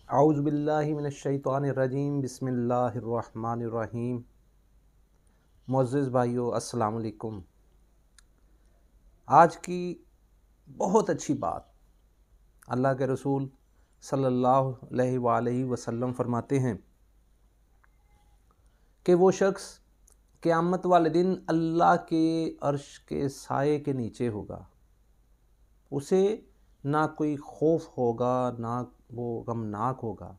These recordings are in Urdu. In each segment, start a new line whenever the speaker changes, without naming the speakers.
اعوذ باللہ من الشیطان الرجیم، بسم اللہ الرحمن الرحیم۔ معزز بھائیو، السلام علیکم۔ آج کی بہت اچھی بات، اللہ کے رسول صلی اللہ علیہ وآلہ وسلم فرماتے ہیں کہ وہ شخص قیامت والے دن اللہ کے عرش کے سائے کے نیچے ہوگا، اسے نہ کوئی خوف ہوگا نہ وہ غمناک ہوگا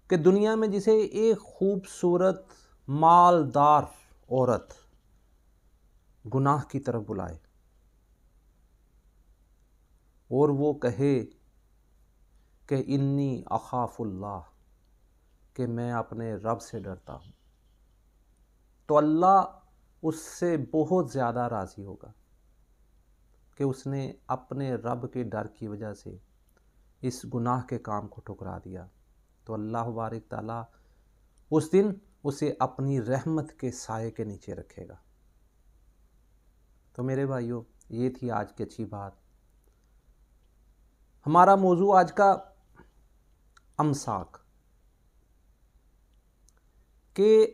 کہ دنیا میں جسے ایک خوبصورت مالدار عورت گناہ کی طرف بلائے اور وہ کہے کہ انی اخاف اللہ، کہ میں اپنے رب سے ڈرتا ہوں، تو اللہ اس سے بہت زیادہ راضی ہوگا کہ اس نے اپنے رب کے ڈر کی وجہ سے اس گناہ کے کام کو ٹھکرا دیا، تو اللہ بارک تعالیٰ اس دن اسے اپنی رحمت کے سائے کے نیچے رکھے گا۔ تو میرے بھائیوں، یہ تھی آج کی اچھی بات۔ ہمارا موضوع آج کا امساک، کہ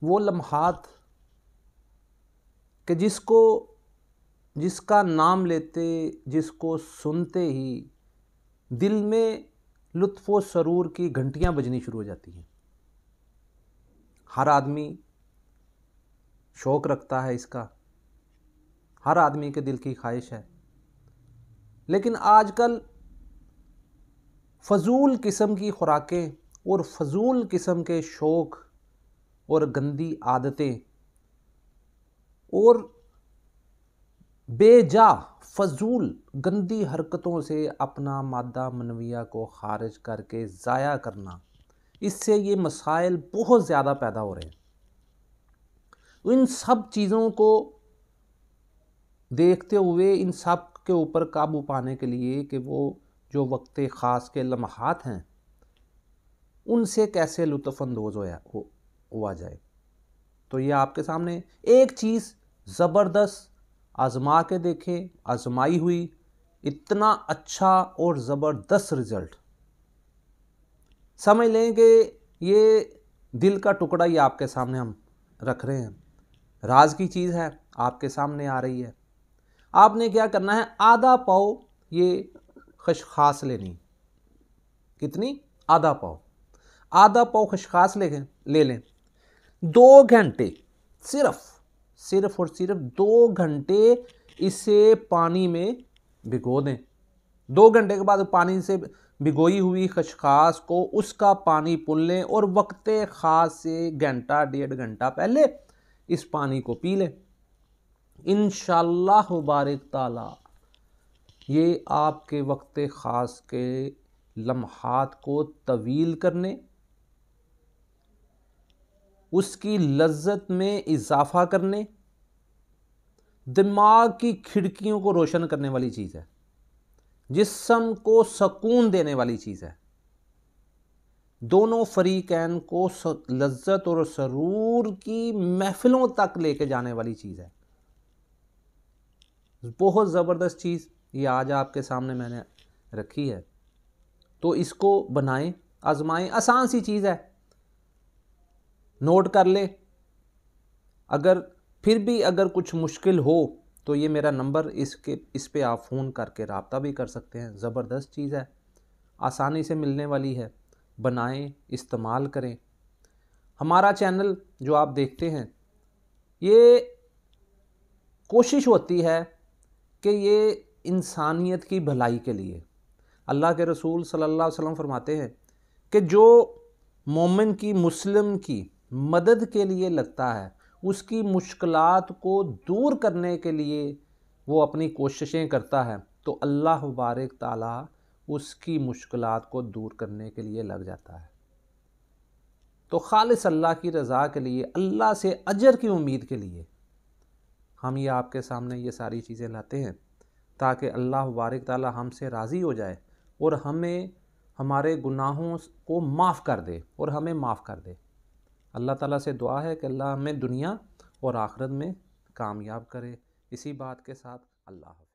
وہ لمحات کہ جس کا نام لیتے، جس کو سنتے ہی دل میں لطف و سرور کی گھنٹیاں بجنی شروع ہو جاتی ہیں۔ ہر آدمی شوق رکھتا ہے اس کا، ہر آدمی کے دل کی خواہش ہے، لیکن آج کل فضول قسم کی خوراکیں اور فضول قسم کے شوق اور گندی عادتیں اور بے جا فضول گندی حرکتوں سے اپنا مادہ منویہ کو خارج کر کے ضائع کرنا، اس سے یہ مسائل بہت زیادہ پیدا ہو رہے ہیں۔ ان سب چیزوں کو دیکھتے ہوئے، ان سب کے اوپر قابو پانے کے لیے کہ وہ جو وقت خاص کے لمحات ہیں ان سے کیسے لطف اندوز ہوا جائے، تو یہ آپ کے سامنے ایک چیز زبردست آزما کے دیکھیں، آزمائی ہوئی، اتنا اچھا اور زبردست رزلٹ، سمجھ لیں کہ یہ دل کا ٹکڑا ہی آپ کے سامنے ہم رکھ رہے ہیں، راز کی چیز ہے، آپ کے سامنے آ رہی ہے۔ آپ نے کیا کرنا ہے، آدھا پاؤ یہ خشخاص لینی۔ کتنی؟ آدھا پاؤ خشخاص لے لیں۔ 2 گھنٹے صرف اور صرف 2 گھنٹے اسے پانی میں بھگو دیں۔ 2 گھنٹے کے بعد پانی سے بھگوئی ہوئی خشخاص کو اس کا پانی پن لیں اور وقت خاص سے گھنٹہ 1.5 گھنٹہ پہلے اس پانی کو پی لیں۔ انشاءاللہ بارک تعالی یہ آپ کے وقت خاص کے لمحات کو طویل کرنے، اس کی لذت میں اضافہ کرنے، دماغ کی کھڑکیوں کو روشن کرنے والی چیز ہے، جسم کو سکون دینے والی چیز ہے، دونوں فریقین کو لذت اور سرور کی محفلوں تک لے کے جانے والی چیز ہے۔ بہت زبردست چیز یہ آج آپ کے سامنے میں نے رکھی ہے، تو اس کو بنائیں، آزمائیں، آسان سی چیز ہے، نوٹ کر لیں۔ اگر کچھ مشکل ہو تو یہ میرا نمبر، اس پہ آپ فون کر کے رابطہ بھی کر سکتے ہیں۔ زبردست چیز ہے، آسانی سے ملنے والی ہے، بنائیں، استعمال کریں۔ ہمارا چینل جو آپ دیکھتے ہیں، یہ کوشش ہوتی ہے کہ یہ انسانیت کی بھلائی کے لیے، اللہ کے رسول صلی اللہ علیہ وسلم فرماتے ہیں کہ جو مومن کی، مسلم کی مدد کے لیے لگتا ہے، اس کی مشکلات کو دور کرنے کے لیے وہ اپنی کوششیں کرتا ہے، تو اللہ بارک تعالیٰ اس کی مشکلات کو دور کرنے کے لیے لگ جاتا ہے۔ تو خالص اللہ کی رضا کے لیے، اللہ سے اجر کی امید کے لیے ہم یہ آپ کے سامنے یہ ساری چیزیں لاتے ہیں، تاکہ اللہ بارک تعالیٰ ہم سے راضی ہو جائے اور ہمیں ہمارے گناہوں کو معاف کر دے اور ہمیں معاف کر دے۔ اللہ تعالیٰ سے دعا ہے کہ اللہ ہمیں دنیا اور آخرت میں کامیاب کرے۔ اسی بات کے ساتھ اللہ حافظ۔